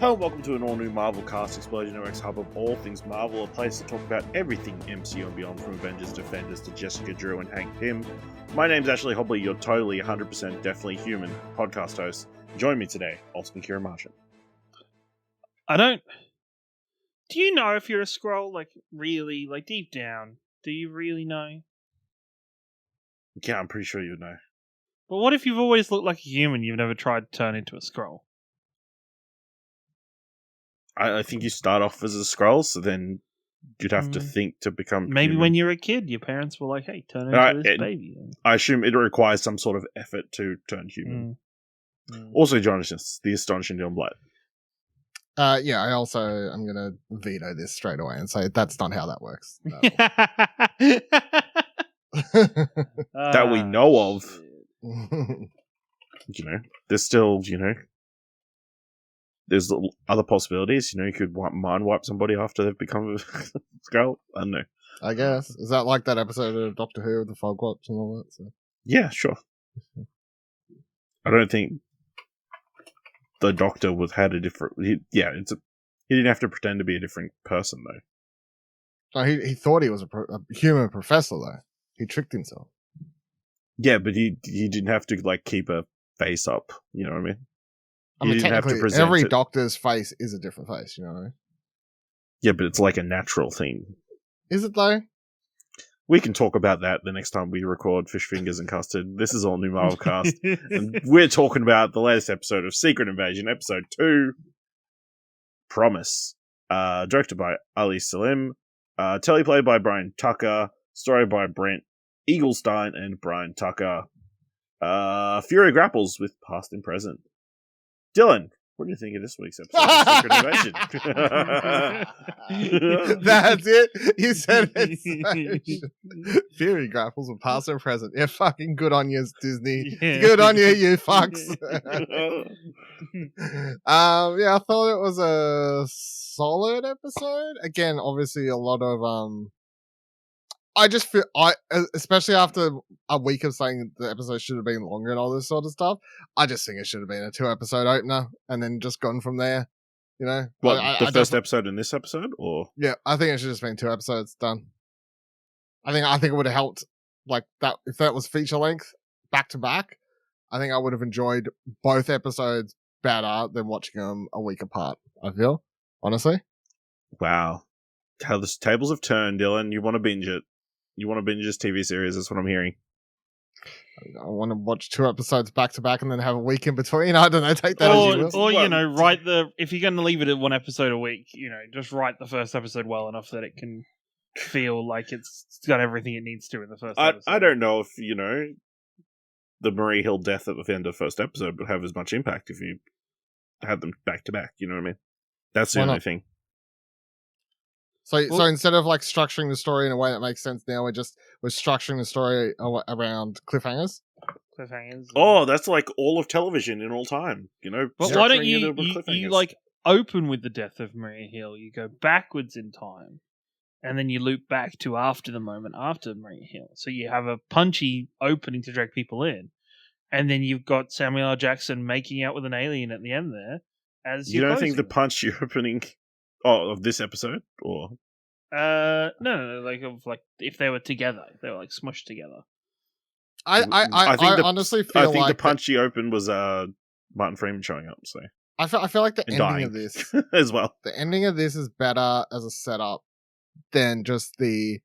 Hello and welcome to an all-new Marvel Cast Explosion Network's hub of all things Marvel, a place to talk about everything MCU and beyond, from Avengers, Defenders to Jessica Drew and Hank Pym. My name's Ashley Hobley, your totally 100% definitely human podcast host. Join me today, Austin Kieran Martian. Do you know if you're a Skrull, really, deep down? Do you really know? Yeah, I'm pretty sure you know. But what if you've always looked like a human, you've never tried to turn into a Skrull? I think you start off as a Skrull, so then you'd have to think to become Maybe human. when you're a kid, your parents were like, hey, turn into this baby. I assume it requires some sort of effort to turn human. Also join us, the astonishing Dylan Blight. Yeah, I also am going to veto this straight away and say that's not how that works. No. That we know of. There's still, there's other possibilities. You could mind wipe somebody after they've become a Skrull. I don't know. I guess. Is that like that episode of Doctor Who with the fog watch and all that? So. Yeah, sure. I don't think the Doctor had a different... he didn't have to pretend to be a different person, though. No, he thought he was a human professor, though. He tricked himself. Yeah, but he didn't have to, keep a face up. You know what I mean? I mean, technically, every Doctor's face is a different face, you know what I mean? Yeah, but it's like a natural thing. Is it, though? We can talk about that the next time we record Fish Fingers and Custard. This is all new Marvel Cast. And we're talking about the latest episode of Secret Invasion, Episode 2, Promise. Directed by Ali Selim. Teleplay by Brian Tucker. Story by Brant, Englestein, and Brian Tucker. Fury grapples with past and present. Dylan, what do you think of this week's episode of Secret Invasion? That's it. You said it. Fury grapples with past and present. Yeah, fucking good on you, Disney. Yeah. Good on you, you fucks. Yeah, I thought it was a solid episode. Again, obviously a lot of I just feel especially after a week of saying the episode should have been longer and all this sort of stuff, I just think it should have been a 2-episode opener and then just gone from there. What, the first episode in this episode, or yeah, I think it should have just been 2 episodes done. I think it would have helped like that if that was feature length back to back. I think I would have enjoyed both episodes better than watching them a week apart. I feel honestly. Wow, how the tables have turned, Dylan. You want to binge it. You want to binge this TV series, that's what I'm hearing. I want to watch 2 episodes back to back and then have a week in between. I don't know, take that as you will. Or, if you're going to leave it at 1 episode a week, just write the first episode well enough that it can feel like it's got everything it needs to in the first episode. I don't know if, the Marie Hill death at the end of the first episode would have as much impact if you had them back to back, you know what I mean? That's the only thing. So instead of structuring the story in a way that makes sense now, we're structuring the story around cliffhangers. Oh, that's like all of television in all time, But why don't you open with the death of Maria Hill? You go backwards in time, and then you loop back to after the moment after Maria Hill. So you have a punchy opening to drag people in, and then you've got Samuel L. Jackson making out with an alien at the end there. You don't think the punchy opening... Oh, of this episode, or no, if they were together, if they were smushed together. I honestly feel the punchy open was Martin Freeman showing up. So I feel like the ending of this as well. The ending of this is better as a setup than just the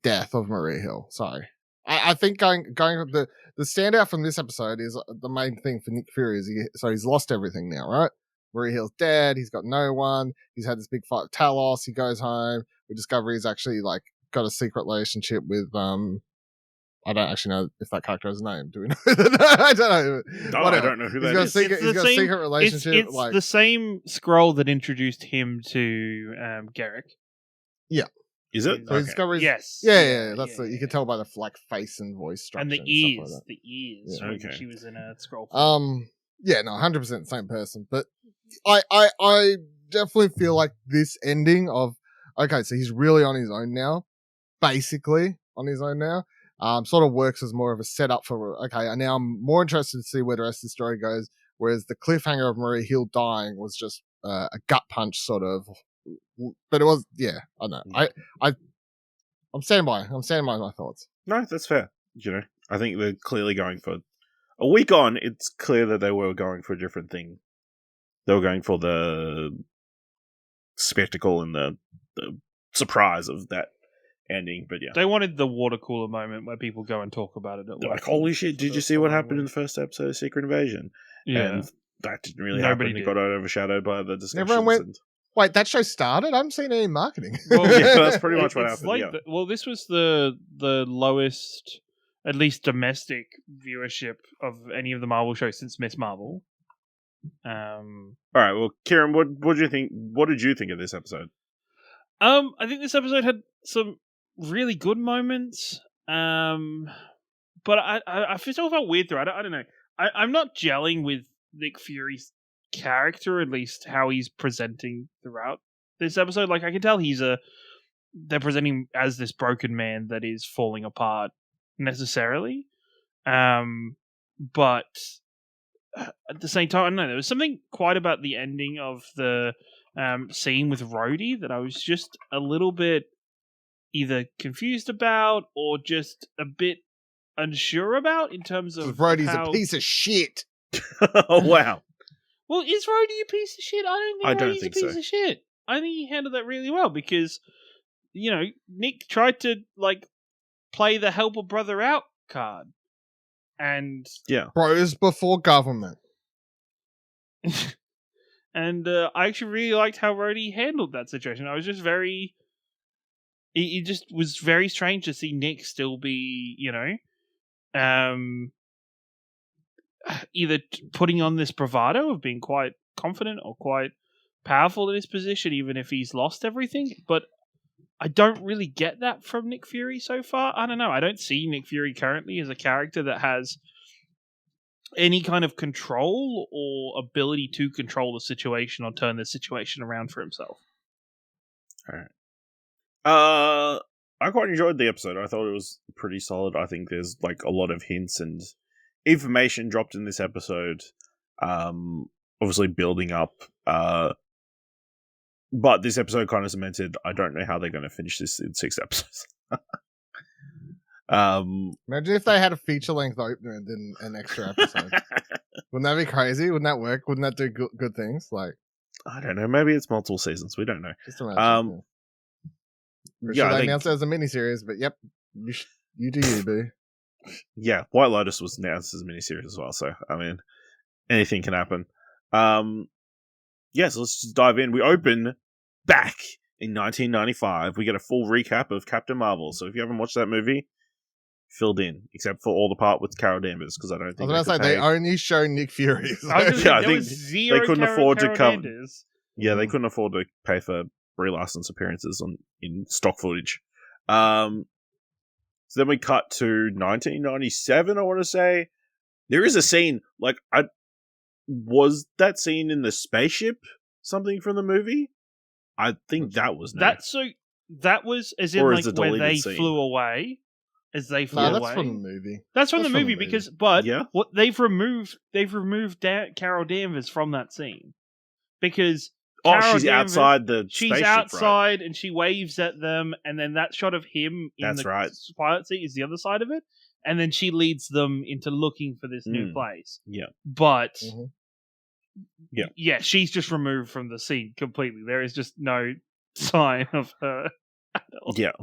death of Maria Hill. Sorry, I think going the standout from this episode is the main thing for Nick Fury is he's lost everything now, right? Maria Hill's dead. He's got no one. He's had this big fight with Talos. He goes home. We discover he's actually got a secret relationship with I don't actually know if that character has a name. Do we know? I don't know. No, I don't know who that is. He's got a secret relationship. It's the same Skrull that introduced him to Garrick. Yeah. Is it? So he discovers. Yes. Yeah. That's you can tell by the face and voice structure and the ears. Like the ears. Yeah. Okay. She was in a Skrull. Yeah, no, 100% the same person. But I definitely feel like this ending of, okay, so he's really on his own now, basically on his own now, sort of works as more of a setup for, okay, and now I'm more interested to see where the rest of the story goes whereas the cliffhanger of Maria Hill dying was just a gut punch sort of. But it was, I don't know. I'm standing by my thoughts. No, that's fair. I think they're clearly going for a week on. It's clear that they were going for a different thing. They were going for the spectacle and the surprise of that ending. But yeah, they wanted the water cooler moment where people go and talk about it. Like, holy shit! Did you see what happened in the first episode of Secret Invasion? Yeah, and that didn't really happen. It got overshadowed by the discussions. Everyone went, wait, that show started? I haven't seen any marketing. Well, yeah, that's pretty much what happened. Like well, this was the lowest, at least domestic viewership of any of the Marvel shows since Miss Marvel. All right. Well, Ciaran, what did you think? What did you think of this episode? I think this episode had some really good moments. But I still felt weird through. I don't know. I'm not gelling with Nick Fury's character, at least how he's presenting throughout this episode. Like, I can tell they're presenting as this broken man that is falling apart necessarily. But at the same time, I don't know, there was something quite about the ending of the scene with Rhodey that I was just a little bit either confused about or just a bit unsure about in terms of Rhodey's a piece of shit. Oh, wow. Well, is Rhodey a piece of shit? I don't think Rhodey's a piece of shit. I think he handled that really well because, Nick tried to, play the help a brother out card. And... yeah. Bros before government. And I actually really liked how Rhodey handled that situation. I was just very... It just was very strange to see Nick still be, either putting on this bravado of being quite confident or quite powerful in his position, even if he's lost everything. But I don't really get that from Nick Fury so far. I don't know. I don't see Nick Fury currently as a character that has any kind of control or ability to control the situation or turn the situation around for himself. All right. I quite enjoyed the episode. I thought it was pretty solid. I think there's a lot of hints and information dropped in this episode. Obviously building up. But this episode kind of cemented. I don't know how they're going to finish this in 6 episodes. Imagine if they had a feature-length opener and then an extra episode. Wouldn't that be crazy? Wouldn't that work? Wouldn't that do good things? I don't know. Maybe it's multiple seasons. We don't know. Just imagine. Yeah, they announced it as a miniseries, but yep, you do you, boo. Yeah, White Lotus was announced as a miniseries as well, so I mean, anything can happen. So let's just dive in. We open back in 1995. We get a full recap of Captain Marvel. So if you haven't watched that movie, filled in, except for all the part with Carol Danvers, because I don't think they only show Nick Fury. I think they couldn't afford to cover. Yeah, they Mm. couldn't afford to pay for Brie Larson's appearances in stock footage. So then we cut to 1997, I want to say. There is a scene, was that scene in the spaceship something from the movie? I think that was new. That was as in where they flew away. As they flew away. That's from the movie. That's from the movie because what they've removed Carol Danvers from that scene. Because she's outside the spaceship, she's outside, right? and she waves at them, and then that shot of him in the pilot seat is the other side of it, and then she leads them into looking for this new place. Yeah, but she's just removed from the scene completely. There is just no sign of her. Yeah.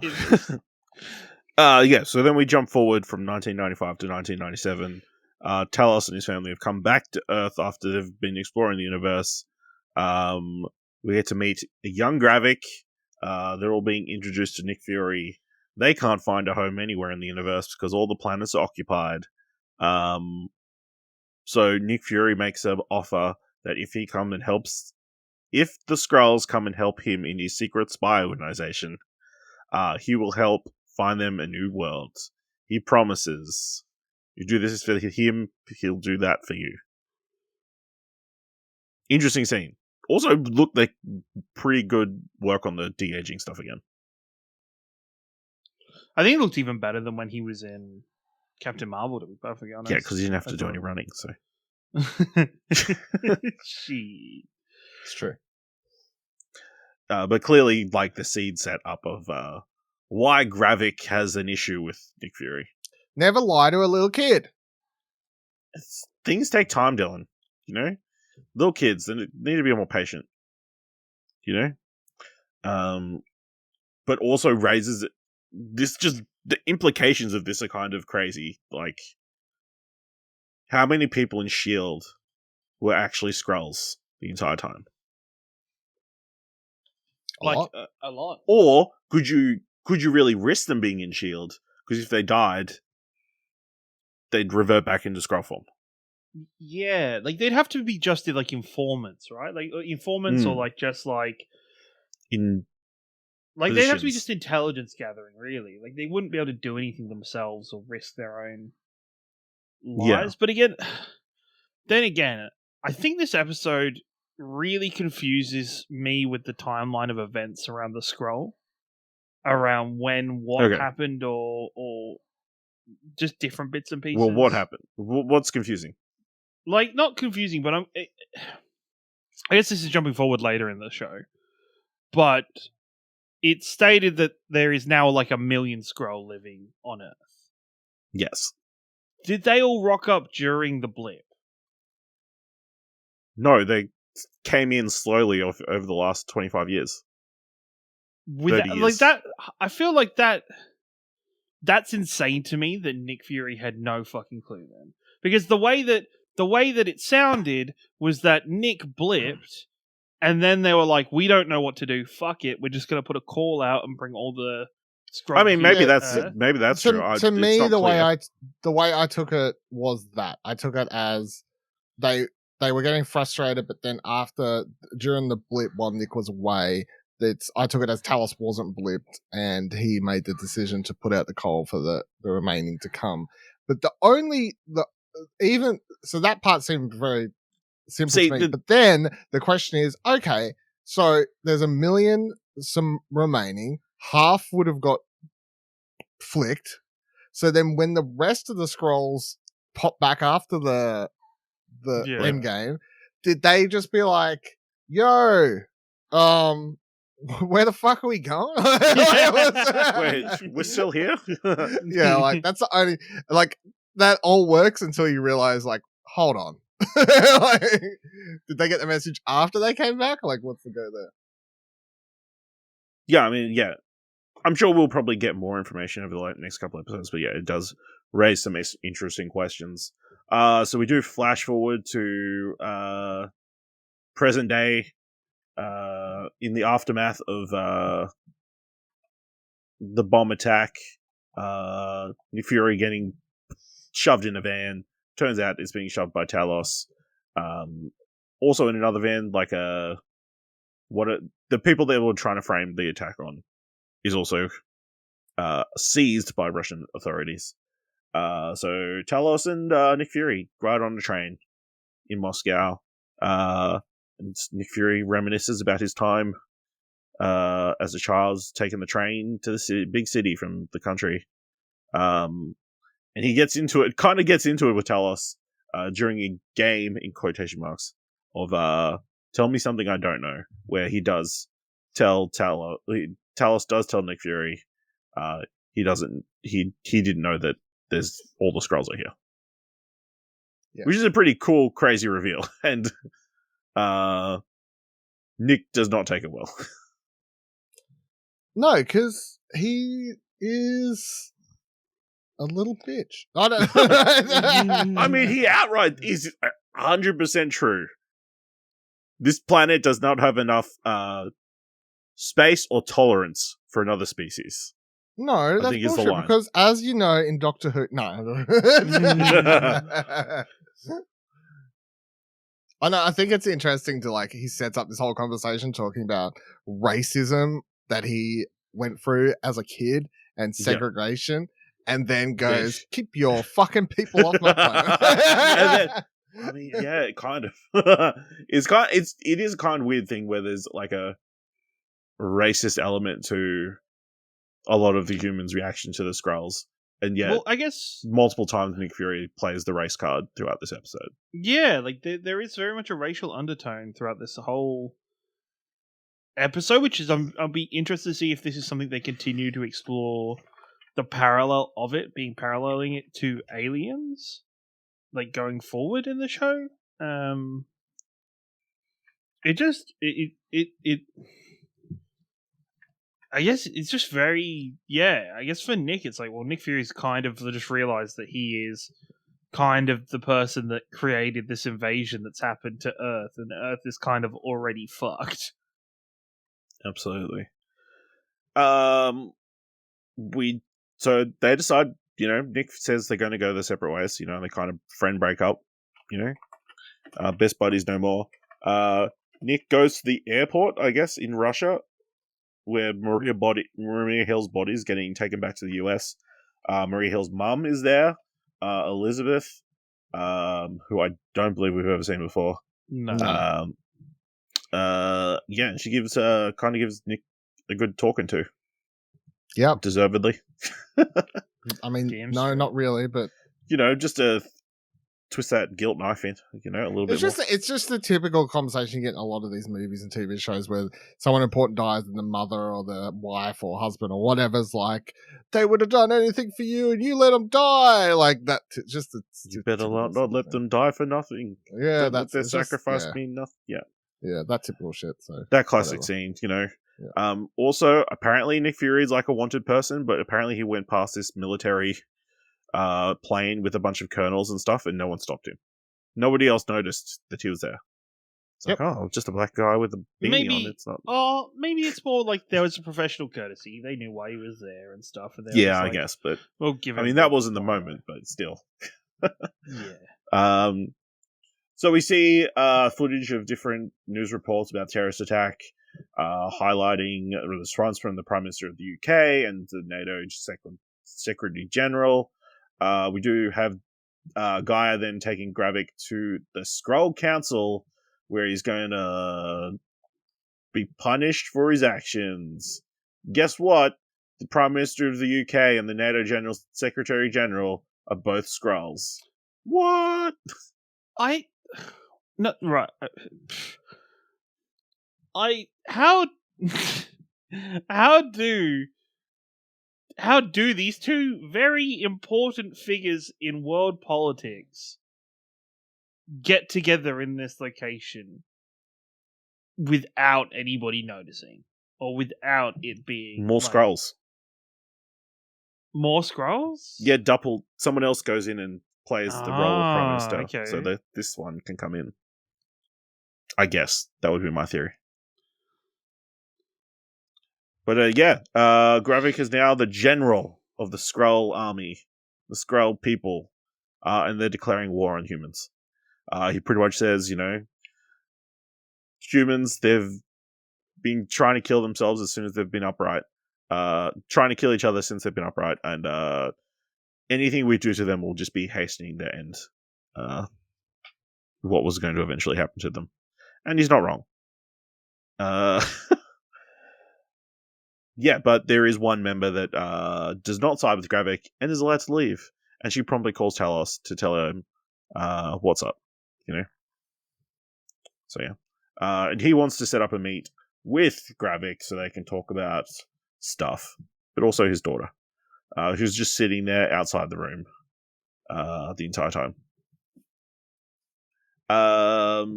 So then we jump forward from 1995 to 1997. Talos and his family have come back to Earth after they've been exploring the universe. We get to meet a young Gravik. They're all being introduced to Nick Fury. They can't find a home anywhere in the universe because all the planets are occupied. So Nick Fury makes an offer that if the Skrulls come and help him in his secret spy organization, he will help find them a new world. He promises. You do this for him, he'll do that for you. Interesting scene. Also, looked like pretty good work on the de-aging stuff again. I think it looked even better than when he was in Captain Marvel, to be perfectly honest. Yeah, because he didn't have to do any running. So She. It's true. But clearly, like, the seed set up of why Gravik has an issue with Nick Fury. Never lie to a little kid. Things take time, Dylan. You know? Little kids, they need to be more patient. You know? But also raises this, just the implications of this are kind of crazy. Like, how many people in S.H.I.E.L.D. were actually Skrulls the entire time? A lot. Or could you really risk them being in S.H.I.E.L.D.? Because if they died, they'd revert back into Skrull form. Yeah, like they'd have to be just like informants, right? Like informants, or like just like in like they'd have to be just intelligence gathering, really. Like they wouldn't be able to do anything themselves or risk their own lives. Yeah. But then again, I think this episode really confuses me with the timeline of events around the Skrull, around what happened, or just different bits and pieces. Well, what happened? What's confusing? Like, not confusing, but I guess this is jumping forward later in the show. But it's stated that there is now like 1 million Skrull living on Earth. Yes. Did they all rock up during the blip? No, they came in slowly over the last 25 years. With years. Like that, I feel like that's insane to me that Nick Fury had no fucking clue then. Because the way that it sounded was that Nick blipped, and then they were like, "We don't know what to do. Fuck it. We're just going to put a call out and bring all the Skrull." I mean, maybe that's true. To me, the way I took it was that I took it as they were getting frustrated, but then during the blip while Nick was away, I took it as Talos wasn't blipped, and he made the decision to put out the call for the remaining to come. But so that part seemed very simple to me. But then the question is, okay, so there's 1 million some remaining, half would have got flicked. So then when the rest of the Skrulls pop back after the end game, did they just be like, yo, where the fuck are we going? Wait, we're still here? Yeah, like that's the only, like, that all works until you realize, like, hold on. Like, did they get the message after they came back? Like, what's the go there? Yeah, I mean, yeah. I'm sure we'll probably get more information over the next couple episodes, but yeah, it does raise some interesting questions. So we do flash forward to present day, in the aftermath of the bomb attack, Nick Fury getting shoved in a van. Turns out it's being shoved by Talos. Also in another van, like the people that were trying to frame the attack on is also seized by Russian authorities. So Talos and Nick Fury ride on the train in Moscow. And Nick Fury reminisces about his time as a child, taking the train to the big city from the country. And he gets into it with Talos during a game, in quotation marks, of tell me something I don't know, where he does tell Talos does tell Nick Fury he didn't know that there's all the Skrulls are here. Yeah. Which is a pretty cool, crazy reveal. And Nick does not take it well. No, because he is a little bitch. I don't. I mean, he outright is 100% true. This planet does not have enough space or tolerance for another species. No, that's bullshit. Because as you know, in Doctor Who, no. I know. I think it's interesting to, like, he sets up this whole conversation talking about racism that he went through as a kid and segregation, and then goes, "Keep your fucking people off my planet." I mean, yeah, kind of. It is a kind of weird thing where there's like a racist element to a lot of the humans' reaction to the Skrulls, And yet, well, I guess multiple times Nick Fury plays the race card throughout this episode. Yeah, like there is very much a racial undertone throughout this whole episode, which is I'll be interested to see if this is something they continue to explore, the parallel of it being paralleling it to Aliens, like going forward in the show. I guess it's just very, I guess for Nick, it's like, well, Nick Fury's kind of just realized that he is kind of the person that created this invasion that's happened to Earth, and Earth is kind of already fucked. Absolutely. So they decide, Nick says they're going to go their separate ways, they kind of friend break up, best buddies no more. Nick goes to the airport, I guess, in Russia, where Maria Hill's body is getting taken back to the US. Maria Hill's mum is there, Elizabeth, who I don't believe we've ever seen before. No. And she gives Nick a good talking to. Yep. Deservedly. I mean, no, not really, but just to twist that guilt knife in, a little bit more. It's just the typical conversation you get in a lot of these movies and TV shows where someone important dies and the mother or the wife or husband or whatever's like, they would have done anything for you and you let them die. Like that, you better not let them die for nothing. Yeah, that's their sacrifice mean nothing. Yeah, that typical shit. So that classic scene, Yeah. Also, apparently Nick Fury is like a wanted person, but apparently he went past this military plane with a bunch of colonels and stuff, and no one stopped him. Nobody else noticed that he was there. It's like, just a black guy with a beanie on. It's not. Oh, maybe it's more like there was a professional courtesy. They knew why he was there and stuff. And I guess, but we'll give. I mean, that wasn't the moment, but still. Yeah. So we see footage of different news reports about terrorist attack, highlighting the response from the Prime Minister of the UK and the NATO Secretary General. We do have Gaia then taking Gravik to the Skrull Council, where he's going to be punished for his actions. Guess what? The Prime Minister of the UK and the NATO Secretary General are both Skrulls. What? How do these two very important figures in world politics get together in this location without anybody noticing, or without it being more Skrulls? More Skrulls? Yeah, someone else goes in and plays the role of Prime Minister, so that this one can come in. I guess that would be my theory. But Gravik is now the general of the Skrull army, the Skrull people, and they're declaring war on humans. He pretty much says, humans, they've been trying to kill themselves as soon as they've been upright, trying to kill each other since they've been upright, and anything we do to them will just be hastening their end. What was going to eventually happen to them. And he's not wrong. But there is one member that does not side with Gravik and is allowed to leave. And she promptly calls Talos to tell him what's up, So, and he wants to set up a meet with Gravik so they can talk about stuff, but also his daughter, who's just sitting there outside the room the entire time. So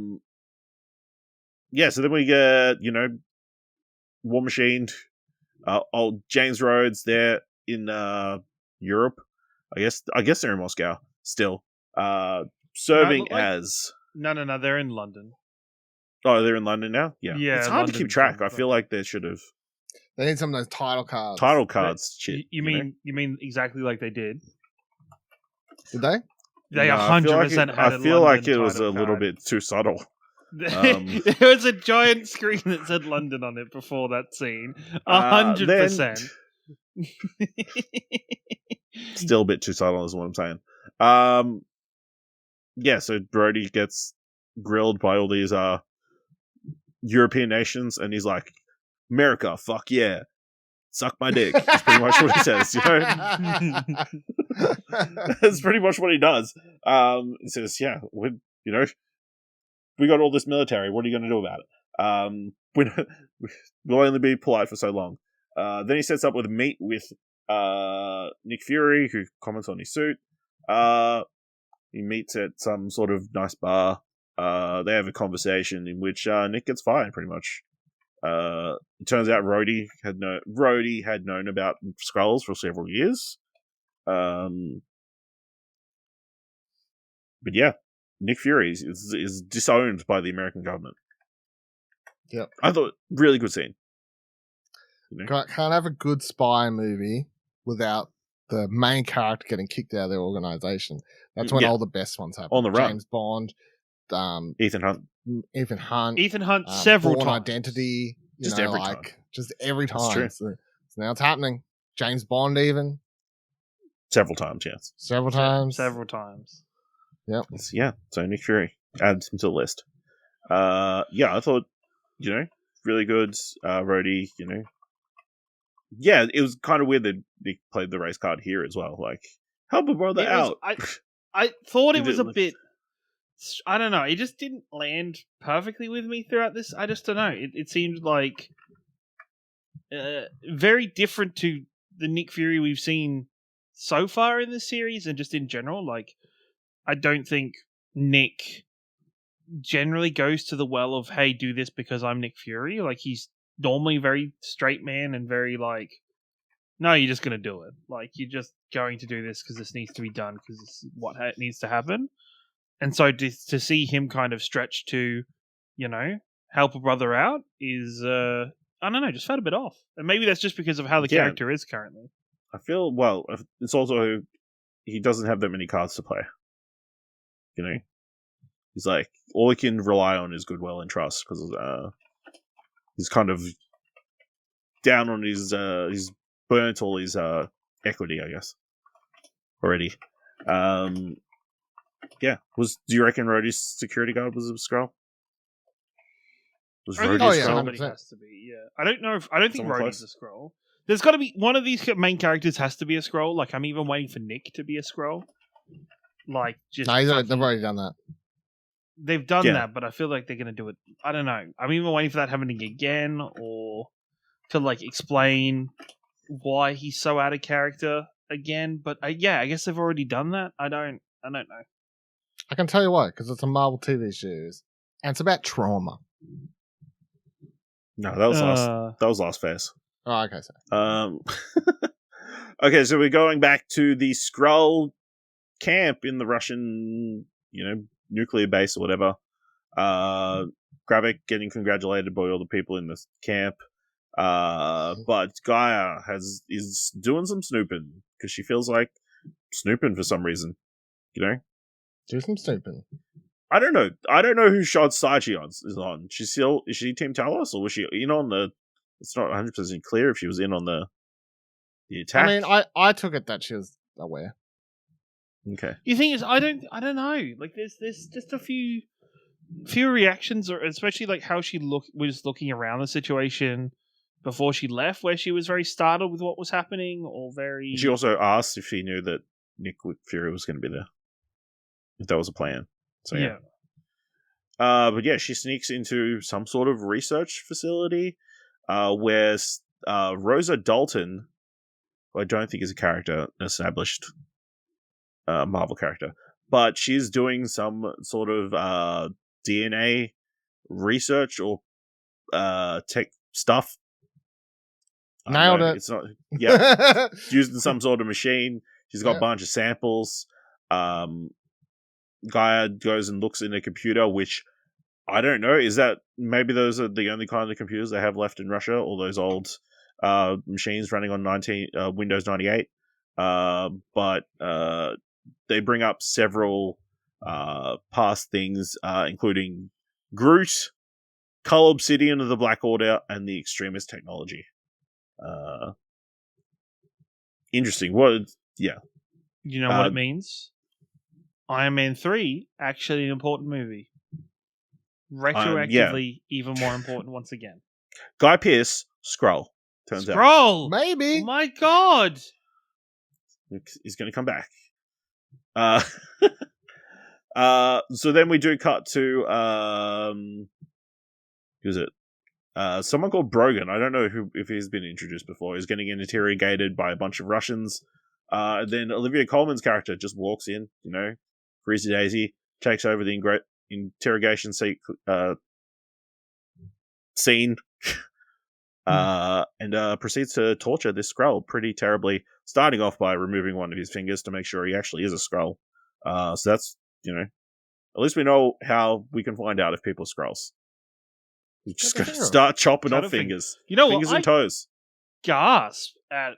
then we get, War Machine, old James Rhodes there in Europe. I guess they're in Moscow still. Serving as... No, they're in London. Oh, they're in London now? Yeah. It's hard to keep track. I feel like they should have... They need some of those title cards. You mean exactly like they did? Did they? They 100% had I feel like it was a little bit too subtle. There was a giant screen that said London on it before that scine. 100%. Still a bit too subtle is what I'm saying. So Brody gets grilled by all these European nations, and he's like, America, fuck yeah. suck my dick. That's pretty much what he says, you know? That's pretty much what he does. He says, yeah, we got all this military. What are you going to do about it? We'll only be polite for so long. Then he sets up with a meet with Nick Fury, who comments on his suit. He meets at some sort of nice bar. They have a conversation in which Nick gets fired, pretty much. It turns out Rhodey had known about Skrulls for several years. But yeah, Nick Fury is disowned by the American government. Yep. I thought really good scene. Can't have a good spy movie without the main character getting kicked out of their organization. That's when all the best ones happen. On the run. James Bond, Ethan Hunt. Several Born times. Identity. Just every time. Just every time. That's true. So now it's happening. James Bond even. Several times, yes. Several times. Yep. Yeah. So Nick Fury. Add him to the list. I thought, really good. Rhodey, Yeah, it was kind of weird that Nick played the race card here as well. Like, help a brother out. I thought it was a bit... I don't know. It just didn't land perfectly with me throughout this. I just don't know. It seemed like very different to the Nick Fury we've seen so far in this series and just in general. Like, I don't think Nick generally goes to the well of, hey, do this because I'm Nick Fury. Like, he's normally very straight man and very like, no, you're just going to do it. Like, you're just going to do this because this needs to be done because this is what needs to happen. And so to see him kind of stretch to, help a brother out is, I don't know, just felt a bit off. And maybe that's just because of how the character is currently. I feel, it's also, he doesn't have that many cards to play. He's like, all he can rely on is goodwill and trust because he's kind of down on he's burnt all his equity, I guess, already. Do you reckon Rhodey's security guard was a Skrull? Was Rhodey a Skrull? Somebody has to be, yeah. I don't think Rhodey's a Skrull. There's got to be one of these main characters has to be a Skrull. Like, I'm even waiting for Nick to be a Skrull. Like, just they've already done that. They've done that, but I feel like they're going to do it. I don't know. I'm even waiting for that happening again, or to like explain why he's so out of character again. But I guess they've already done that. I don't know. I can tell you why, because it's a Marvel TV series, and it's about trauma. No, that was last phase. Oh, okay. Okay, so we're going back to the Skrull camp in the Russian, nuclear base or whatever. Gravik getting congratulated by all the people in this camp. But Gaia is doing some snooping because she feels like snooping for some reason. Do some snooping. I don't know. I don't know who Shad's side she is on. Is she Team Talos or was she in on the? It's not 100% clear if she was in on the attack. I mean, I took it that she was aware. Okay. The thing is, I don't know. Like, there's just a few reactions, or especially like how she was looking around the situation before she left, where she was very startled with what was happening, or very. She also asked if she knew that Nick Fury was going to be there, if that was a plan. So yeah. But yeah, she sneaks into some sort of research facility, where Rosa Dalton, who I don't think is a character, an established Marvel character, but she's doing some sort of DNA research or tech stuff. Nailed it. It's not. Yeah, using some sort of machine. She's got a bunch of samples. Gaia goes and looks in a computer, which I don't know. Is that maybe those are the only kind of computers they have left in Russia? All those old machines running on Windows 98. But they bring up several past things, including Groot, Cull Obsidian of the Black Order, and the extremist technology. Interesting. Yeah. You know what it means? Iron Man 3, actually an important movie. Retroactively, even more important once again. Guy Pearce, Skrull. Turns out. Scroll! Maybe. Oh my god! He's going to come back. So then we do cut to who's it? Someone called Brogan. I don't know if he's been introduced before. He's getting interrogated by a bunch of Russians. And then Olivia Colman's character just walks in, Freezy Daisy, takes over the interrogation scene, and proceeds to torture this Skrull pretty terribly, starting off by removing one of his fingers to make sure he actually is a Skrull. So that's, at least we know how we can find out if people are Skrulls. We just gotta start chopping off fingers. Fingers and toes. Gasp at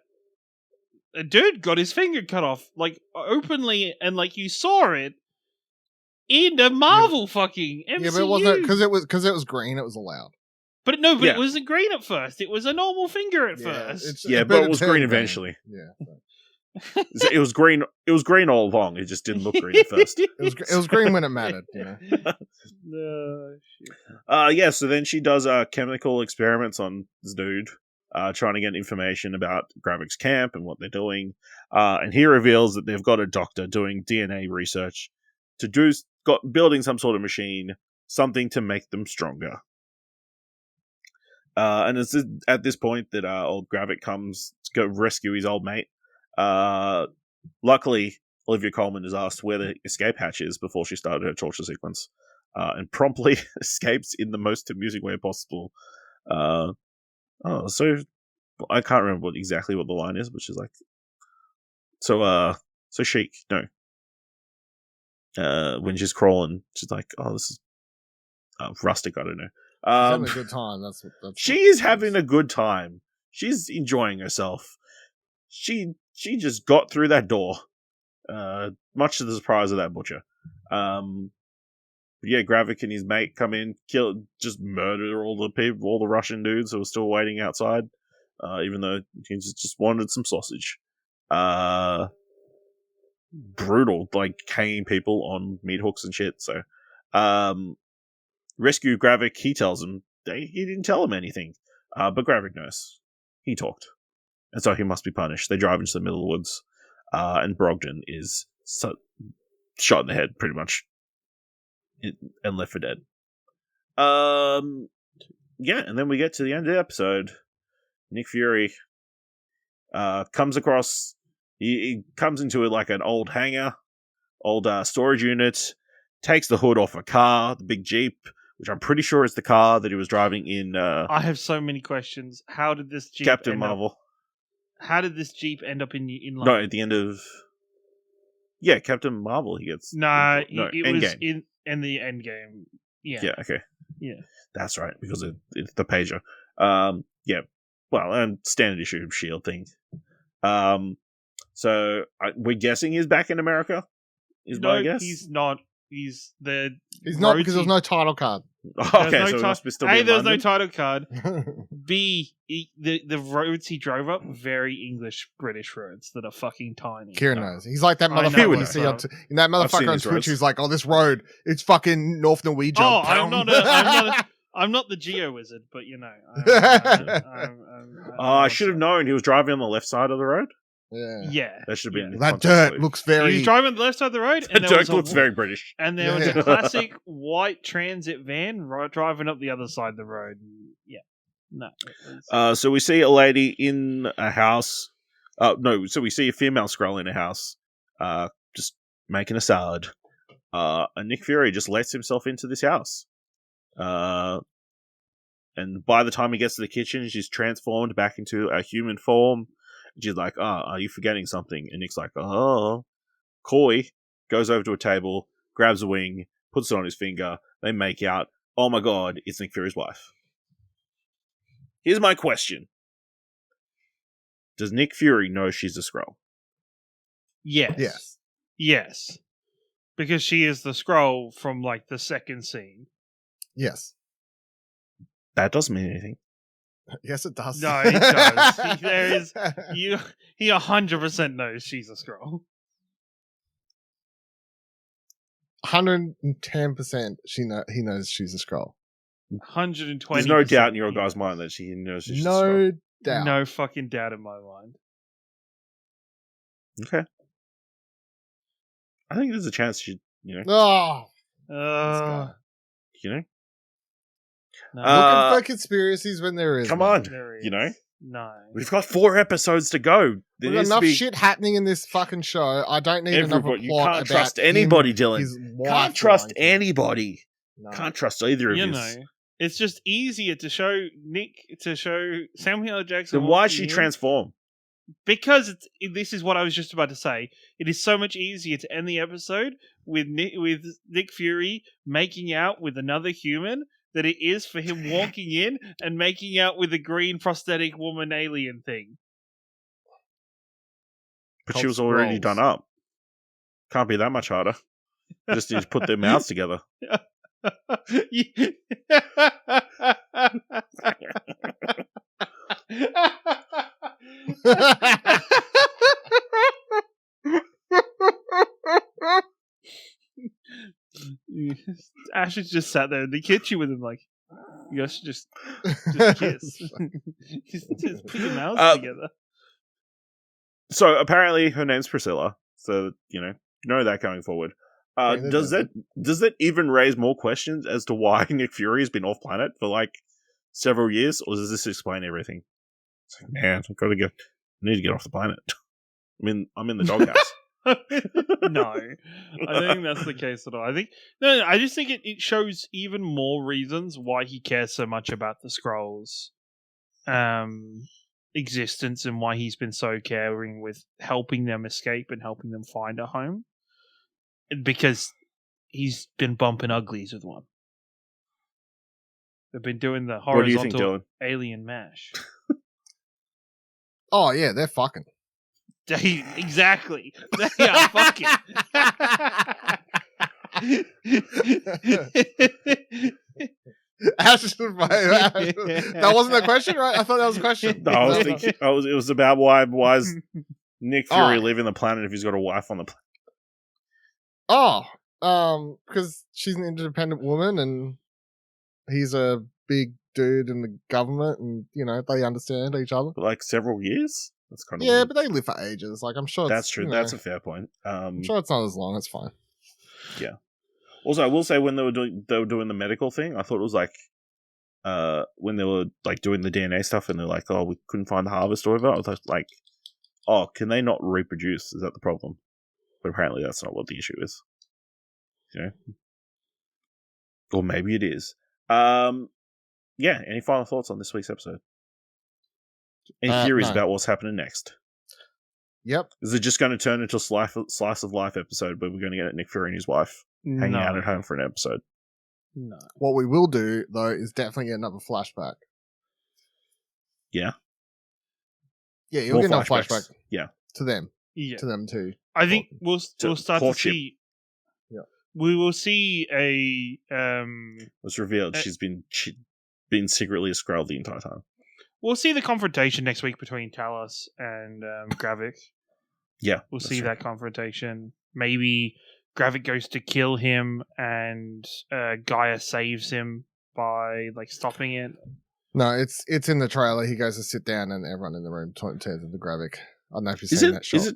a dude got his finger cut off, like, openly, and, like, you saw it in the Marvel fucking MCU. Yeah, but it wasn't, because it was green, it was allowed. But it wasn't green at first. It was a normal finger at first. But it was green eventually. Yeah. It was green. It was green all along. It just didn't look green at first. It was green when it mattered. So then she does chemical experiments on this dude, trying to get information about Gravik's camp and what they're doing. And he reveals that they've got a doctor doing DNA research building some sort of machine, something to make them stronger. And it's at this point that old Gravik comes to go rescue his old mate. Luckily, Olivia Colman is asked where the escape hatch is before she started her torture sequence, and promptly escapes in the most amusing way possible. So I can't remember exactly what the line is, but she's like, so chic, no. When she's crawling, she's like, oh, this is rustic, I don't know. She's having a good time. That's she is having a good time. She's enjoying herself. She just got through that door, much to the surprise of that butcher. Gravik and his mate come in, just murder all the people, all the Russian dudes who were still waiting outside, even though he just wanted some sausage. Brutal, like hanging people on meat hooks and shit. So, rescue Gravik. He tells him he didn't tell him anything, but Gravik knows. He talked. And so he must be punished. They drive into the middle of the woods, and Brogdon is shot in the head, pretty much, and left for dead. And then we get to the end of the episode. Nick Fury comes across. He comes into it like an old hangar, old storage unit, takes the hood off a car, the big Jeep, which I'm pretty sure is the car that he was driving in. I have so many questions. How did this Jeep Captain Marvel? How did this Jeep end up in London? No, at the end of... Yeah, Captain Marvel, he gets... No, it was game. in the end game. Yeah. Yeah, okay. Yeah. That's right, because it's the pager. And standard issue of S.H.I.E.L.D. thing. So, we're guessing he's back in America? My guess? He's not. He's not, because there's no title card. Okay, so he must be still A, there's London? no title card. B, the roads he drove up, very English British roads that are fucking tiny. Ciaran knows. He's like that motherfucker you see in that motherfucker on Twitch who's like, oh, this road, it's fucking North Norwegian. Oh, I'm not the Geo Wizard, but I should have known he was driving on the left side of the road. Yeah. That should have been that dirt looks very... He was driving on the left side of the road. And dirt looks very British. And there was a classic white transit van driving up the other side of the road. Yeah. No. So we see a lady in a house. So we see a female Skrull in a house, just making a salad. And Nick Fury just lets himself into this house. And by the time he gets to the kitchen, she's transformed back into a human form. She's like, are you forgetting something? And Nick's like, oh. Coy goes over to a table, grabs a wing, puts it on his finger. They make out. Oh my god, it's Nick Fury's wife. Here's my question. Does Nick Fury know she's a Skrull? Yes. Yes. Because she is the Skrull from, like, the second scene. Yes. That doesn't mean anything. Yes, it does. No, it does. He 100% knows she's a Skrull. 110% he knows she's a Skrull. 120%. There's no doubt in your guy's mind that she knows she's a Skrull. No doubt. No fucking doubt in my mind. Okay. I think there's a chance you know. Oh, You know? No. looking for conspiracies when there is. Come none. on. There You know? is. No. We've got 4 episodes to go. There We've got needs to enough be shit happening in this fucking show. I don't need another plot. You can't about trust anybody, him, Dylan. his wife Can't trust lying to him. anybody. No. Can't trust either of You you. know, it's just easier to show Samuel L. Jackson. Then why walking she in. transform? Because this is what I was just about to say. It is so much easier to end the episode with Nick Fury making out with another human than it is for him walking in and making out with a green prosthetic woman alien thing. But she was already done up. Can't be that much harder. Just need to put their mouths together. Ashley just sat there in the kitchen with him, like, you guys should just kiss. just put your mouths together. So apparently her name's Priscilla. So know that going forward. Does that even raise more questions as to why Nick Fury has been off planet for like several years, or does this explain everything? It's like, man, I need to get off the planet. I'm in the doghouse. No, I don't think that's the case at all. I just think it shows even more reasons why he cares so much about the Skrulls' existence and why he's been so caring with helping them escape and helping them find a home. Because he's been bumping uglies with one. They've been doing the What do you think, horizontal Dylan? alien mash. Oh yeah, they're fucking. Exactly. They are fucking. That wasn't a question, right? I thought that was a question. No, I was thinking. It was about why is Nick Fury leaving the planet if he's got a wife on the planet? Because she's an independent woman and he's a big dude in the government, and they understand each other. For like several years. That's kind of weird. But they live for ages. Like I'm sure that's true. That's a fair point. I'm sure it's not as long. It's fine. Yeah. Also, I will say when they were doing the medical thing, I thought it was like when they were like doing the DNA stuff, and they're like, "Oh, we couldn't find the harvest or whatever." I was like, "Oh, can they not reproduce? Is that the problem?" But apparently, that's not what the issue is. Or maybe it is. Yeah. Any final thoughts on this week's episode? Any theories about what's happening next? Yep. Is it just going to turn into a slice of life episode where we're going to get Nick Fury and his wife hanging out at home for an episode? No. What we will do, though, is definitely get another flashback. Yeah? Yeah, you'll get another flashback. Yeah. To them. Yeah. To them, too. I think we'll start courtship. to see... Yeah. We will see a... It was revealed she's been secretly a Skrull the entire time. We'll see the confrontation next week between Talos and Gravik. Yeah. We'll see that confrontation. Maybe Gravik goes to kill him and Gaia saves him by stopping it. No, it's in the trailer. He goes to sit down and everyone in the room turns into the Gravik. I don't know if you've seen that shot.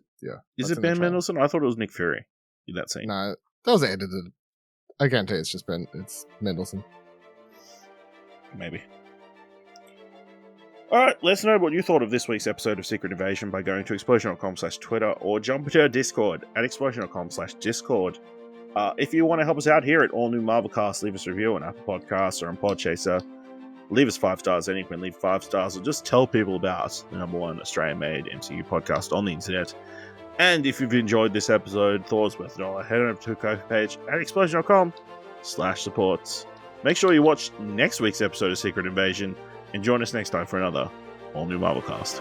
Is it Ben Mendelsohn? I thought it was Nick Fury in that scene. No, that was edited. I guarantee it's just it's Mendelsohn. Maybe. Alright, let us know what you thought of this week's episode of Secret Invasion by going to explosion.com/Twitter or jump into our Discord at explosion.com/Discord. If you want to help us out here at All New Marvelcast, leave us a review on Apple Podcasts or on Podchaser. Leave us 5 stars. Anyone can leave 5 stars, or just tell people about the #1 Australian-made MCU podcast on the internet. And if you've enjoyed this episode, thoughts worth $1, head over to the Ko-fi page at explosion.com/supports. Make sure you watch next week's episode of Secret Invasion, and join us next time for another All New Marvelcast.